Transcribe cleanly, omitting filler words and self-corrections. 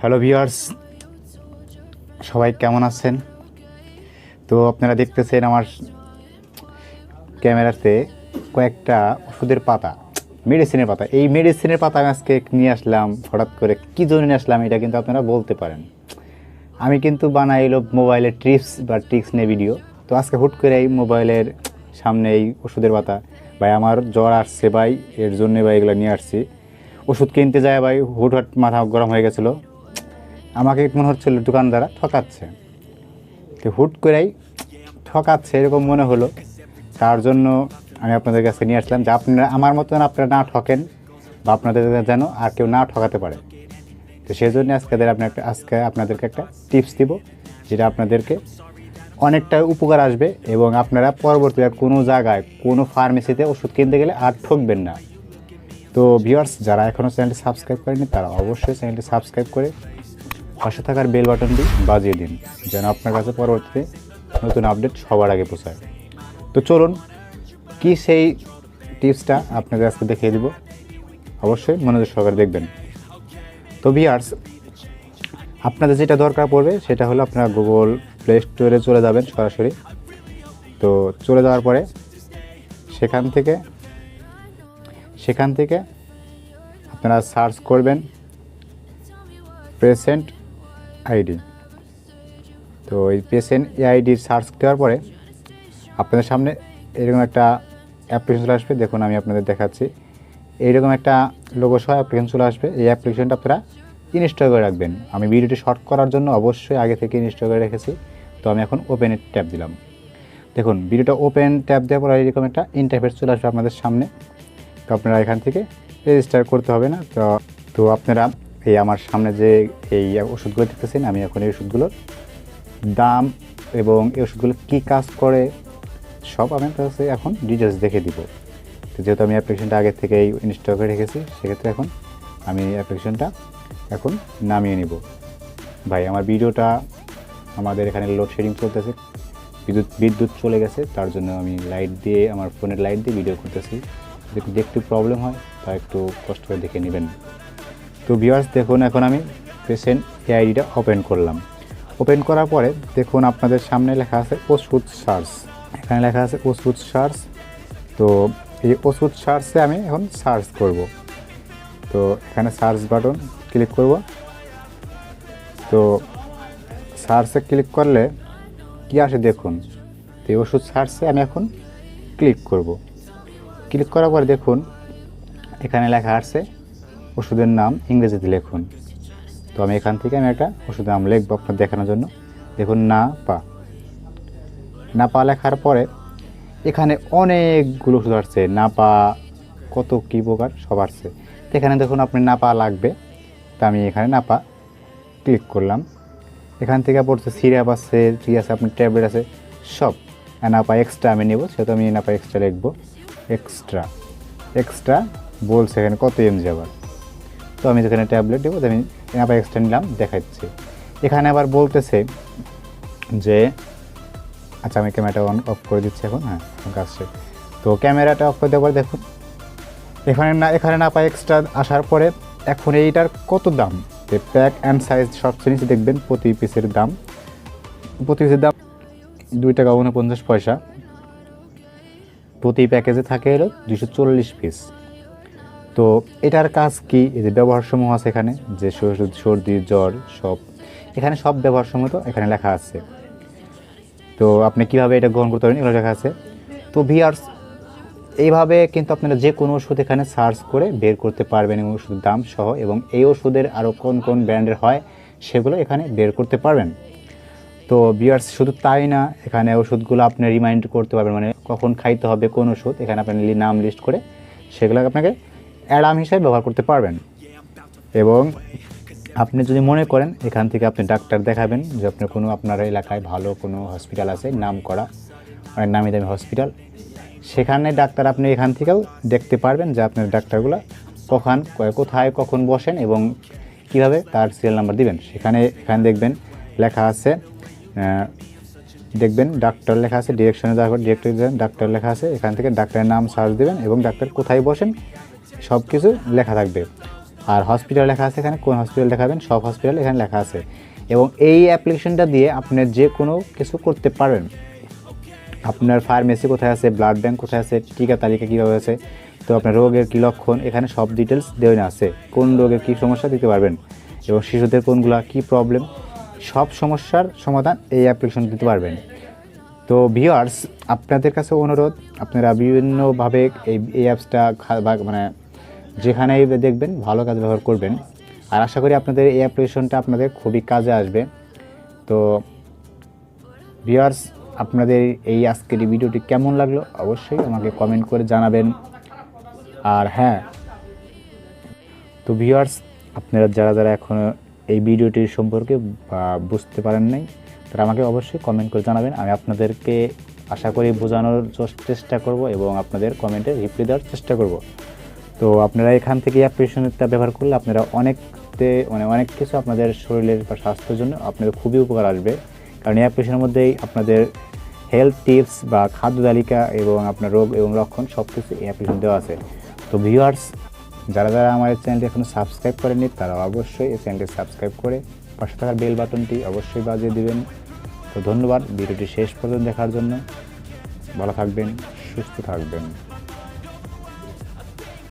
Hello viewers, সবাই কেমন আছেন? তো আপনারা দেখতেছেন আমার ক্যামেরাতে কয়েকটা ওষুধের পাতা, মেডিসিনের পাতা। এই মেডিসিনের পাতা আমি আজকে নিয়ে আসলাম। হঠাৎ করে কী জন্য নিয়ে আসলাম এটা কিন্তু আপনারা বলতে পারেন। আমি কিন্তু বানাই এলো মোবাইলের ট্রিপস বা ট্রিক্স নিয়ে ভিডিও। তো আজকে হুট করে এই মোবাইলের সামনে এই ওষুধের পাতা, ভাই আমার জ্বর আসছে ভাই, এর জন্যে ভাই এগুলো নিয়ে আসছি। ওষুধ কিনতে যায় ভাই, হুটহাট মাথা গরম হয়ে গেছিলো। আমাকে মনে হচ্ছিল দোকানদাররা ঠকাচ্ছে, তো হুট করেই ঠকাচ্ছে এরকম মনে হলো। তার জন্য আমি আপনাদের কাছে নিয়ে আসলাম যে আপনারা আমার মতন আপনারা না ঠকেন বা আপনাদের যেন আর কেউ না ঠকাতে পারে। তো সেই জন্য আজকে আপনাদেরকে একটা টিপস দিব, যেটা আপনাদেরকে অনেকটা উপকার আসবে এবং আপনারা পরবর্তীতে কোনো জায়গায় কোনো ফার্মেসিতে ওষুধ কিনতে গেলে আর ঠকবেন না। তো ভিউয়ার্স, যারা এখনও চ্যানেলটি সাবস্ক্রাইব করেনি তারা অবশ্যই চ্যানেলটি সাবস্ক্রাইব করে পাশে থাকার বেল বাটনটি বাজিয়ে দিন, যেন আপনার কাছে পরবর্তীতে নতুন আপডেট সবার আগে পৌঁছায়। তো চলুন, কি সেই টিপসটা আপনাদের আজকে দেখিয়ে দিব, অবশ্যই মনোযোগ সহকারে দেখবেন। তো ভিউয়ার্স, আপনাদের যেটা দরকার পড়বে সেটা হলো আপনারা গুগল প্লে স্টোরে চলে যাবেন সরাসরি। তো চলে যাওয়ার পরে সেখান থেকে আপনারা সার্চ করবেন পেশেন্ট আইডি। তো এই পেশেন্ট আইডির সার্চ দেওয়ার পরে আপনাদের সামনে এরকম একটা অ্যাপ্লিকেশন চলে আসবে। দেখুন আমি আপনাদের দেখাচ্ছি, এইরকম একটা লোগো সহ অ্যাপ্লিকেশন চলে আসবে। এই অ্যাপ্লিকেশনটা আপনারা ইনস্টল করে রাখবেন। আমি ভিডিওটি শর্ট করার জন্য অবশ্যই আগে থেকে ইনস্টল করে রেখেছি। তো আমি এখন ওপেনে ট্যাপ দিলাম। দেখুন ভিডিওটা ওপেন ট্যাপ দেওয়ার পর এরকম একটা ইন্টারফেস চলে আসবে আপনাদের সামনে। তো আপনারা এখান থেকে রেজিস্টার করতে হবে না। তো আপনারা এই আমার সামনে যে এই ওষুধগুলো দেখতেছেন, আমি এখন এই ওষুধগুলোর দাম এবং এই ওষুধগুলো কী কাজ করে সব আমি কাছে এখন ডিটেলস দেখে দিব। তো যেহেতু আমি অ্যাপ্লিকেশনটা আগে থেকেই ইনস্টল করে রেখেছি, সেক্ষেত্রে এখন আমি অ্যাপ্লিকেশনটা এখন নামিয়ে নিব। ভাই আমার ভিডিওটা, আমাদের এখানে লোডশেডিং চলতেছে, বিদ্যুৎ চলে গেছে, তার জন্য আমি আমার ফোনের লাইট দিয়ে ভিডিও করতেছি। যদি দেখতে প্রবলেম হয় তা একটু কষ্ট করে দেখে নেবেন। তো ভিউয়ার্স দেখুন, এখন আমি পেশেন্ট আইডিটা ওপেন করলাম। ওপেন করার পরে দেখুন আপনাদের সামনে লেখা আছে ওষুধ সার্চ। এখানে লেখা আছে ওষুধ সার্চ। তো এই ওষুধ সার্চে আমি এখন সার্চ করব। তো এখানে সার্চ বাটন ক্লিক করব। তো সার্চে ক্লিক করলে কি আসে দেখুন। তো এই ওষুধ সার্চে আমি এখন ক্লিক করব। ক্লিক করার পরে দেখুন এখানে লেখা আছে ওষুধের নাম ইংরেজিতে লিখুন। তো আমি এখান থেকে একটা ওষুধের নাম লিখব আপনার দেখানোর জন্য। দেখুন না পা লেখার পরে এখানে অনেকগুলো ওষুধ আসছে। না পা কত কী প্রকার সব আসছে। তো এখানে দেখুন আপনি না পা লাগবে, তা আমি এখানে না পা ক্লিক করলাম। এখান থেকে পড়ছে সিরাপ আছে, ঠিক আছে, আপনার ট্যাবলেট আছে, সব না পা এক্সট্রা আমি নেব, সেহেতু আমি না পা এক্সট্রা লিখবো। এক্সট্রা বলছে এখানে কত এমজি আবার। তো আমি যেখানে ট্যাবলেট দেবো আমি না পা এক্সট্রা নিলাম, দেখাচ্ছে। এখানে আবার বলতেছে যে আচ্ছা, আমি ক্যামেরাটা অফ করে দিচ্ছি এখন। হ্যাঁ, আসছে। তো ক্যামেরাটা অফ করে দেওয়ার পরে দেখুন এখানে না পাই এক্সট্রা আসার পরে এখন এইটার কত দাম, প্যাক অ্যান্ড সাইজ সবচেয়ে নিচে দেখবেন প্রতি পিসের দাম 2 টাকা 49 পয়সা। প্রতি প্যাকেজে থাকে হলো 240 পিস। তো এটার কাজ কি, এই যে ব্যবহারসমূহ আছে এখানে, যে সর্দি জ্বর এখানে সব ব্যবহারসমূহ তো এখানে লেখা আছে। তো আপনি কীভাবে এটা গ্রহণ করতে পারেন এগুলো লেখা আছে। তো ভিউয়ার্স, এইভাবে কিন্তু আপনারা যে কোনো ওষুধ এখানে সার্চ করে বের করতে পারবেন এবং ওষুধের দাম সহ, এবং এই ওষুধের আরও কোন কোন ব্র্যান্ডের হয় সেগুলো এখানে বের করতে পারবেন। তো ভিউয়ার্স, শুধু তাই না, এখানে ওষুধগুলো আপনি রিমাইন্ড করতে পারবেন, মানে কখন খাইতে হবে কোন ওষুধ, এখানে আপনি নাম লিস্ট করে সেগুলো আপনাকে অ্যালার্ম হিসেবে ব্যবহার করতে পারবেন। এবং আপনি যদি মনে করেন এখান থেকে আপনি ডাক্তার দেখাবেন, যে আপনার এলাকায় ভালো কোনো হসপিটাল আছে, নাম করা অনেক নামি দামি হসপিটাল, সেখানে ডাক্তার আপনি এখান থেকেও দেখতে পারবেন যে আপনার ডাক্তারগুলো কোথায় কখন বসেন এবং কিভাবে তার সিরিয়াল নাম্বার দিবেন। এখানে দেখবেন লেখা আছে, দেখবেন ডাক্তার লেখা আছে, ডিরেকশনে যাওয়ার পর ডিরেক্টর ডাক্তার লেখা আছে। এখান থেকে ডাক্তারের নাম সার্চ দেবেন এবং ডাক্তার কোথায় বসেন সব কিছু লেখা থাকবে। আর হসপিটাল লেখা আছে এখানে, কোন হসপিটাল দেখাবেন সব হসপিটাল এখানে লেখা আছে। এবং এই অ্যাপ্লিকেশনটা দিয়ে আপনি যে কোনো কিছু করতে পারবেন। আপনার ফার্মেসি কোথায় আছে, ব্লাড ব্যাংক কোথায় আছে, টিকা তালিকা কীভাবে আছে, তো আপনার রোগের কী লক্ষণ, এখানে সব ডিটেলস দেওয়া আছে। কোন রোগের কী সমস্যা দিতে পারবেন এবং শিশুদের কোনগুলা কী প্রবলেম, সব সমস্যার সমাধান এই অ্যাপ্লিকেশন দিতে পারবেন। তো ভিউয়ার্স, আপনাদের কাছে অনুরোধ, আপনারা বিভিন্নভাবে এই অ্যাপসটা মানে যেখানেই দেখবেন ভালো কাজে ব্যবহার করবেন। আর আশা করি আপনাদের এই অ্যাপ্লিকেশনটা আপনাদের খুবই কাজে আসবে। তো ভিউয়ার্স, আপনাদের এই আজকের এই ভিডিওটি কেমন লাগলো অবশ্যই আমাকে কমেন্ট করে জানাবেন। আর হ্যাঁ, তো ভিউয়ার্স, আপনারা যারা এখনও এই ভিডিওটির সম্পর্কে বুঝতে পারেন নাই, তারা আমাকে অবশ্যই কমেন্ট করে জানাবেন। আমি আপনাদেরকে আশা করি বোঝানোর চেষ্টা করব এবং আপনাদের কমেন্টে রিপ্লাই দেওয়ার চেষ্টা করব। তো আপনারা এখান থেকে অ্যাপ্লিকেশনটা ব্যবহার করলে আপনারা অনেক কিছু আপনাদের শরীরের বা স্বাস্থ্যের জন্য আপনাদের খুবই উপকার আসবে। কারণ এই অ্যাপ্লিকেশনের মধ্যেই আপনাদের হেলথ টিপস বা খাদ্য তালিকা এবং আপনার রোগ এবং লক্ষণ সব কিছু এই অ্যাপ্লিকেশন দেওয়া আছে। তো ভিউয়ার্স, যারা আমার এই চ্যানেলটি এখনও সাবস্ক্রাইব করেননি তারা অবশ্যই এই চ্যানেলটি সাবস্ক্রাইব করে পাশে থাকার বেল বাটনটি অবশ্যই বাজিয়ে দিবেন। তো ধন্যবাদ ভিডিওটি শেষ পর্যন্ত দেখার জন্য। ভালো থাকবেন, সুস্থ থাকবেন।